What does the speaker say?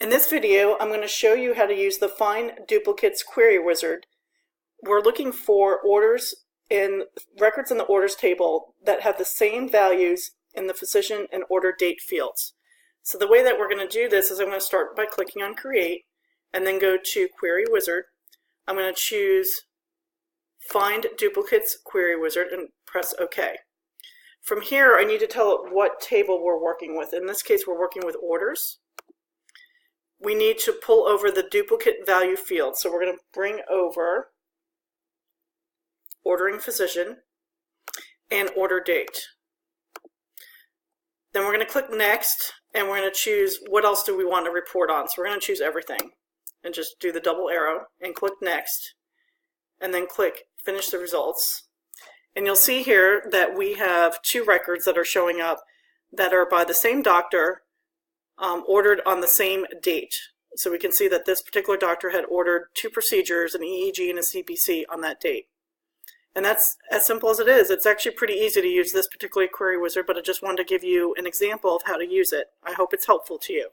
In this video, I'm going to show you how to use the Find Duplicates query wizard. We're looking for orders and records in the orders table that have the same values in the physician and order date fields. So the way that we're going to do this is I'm going to start by clicking on Create and then go to Query Wizard. I'm going to choose Find Duplicates Query Wizard and press OK. From here, I need to tell it what table we're working with. In this case, we're working with orders. We need to pull over the duplicate value field. So we're going to bring over ordering physician and order date. Then we're going to click next and we're going to choose what else do we want to report on. So we're going to choose everything and just do the double arrow and click next and then click finish the results. And you'll see here that we have two records that are showing up that are by the same doctor, ordered on the same date. So we can see that this particular doctor had ordered two procedures, an EEG and a CBC, on that date. And that's as simple as it is. It's actually pretty easy to use this particular query wizard, but I just wanted to give you an example of how to use it. I hope it's helpful to you.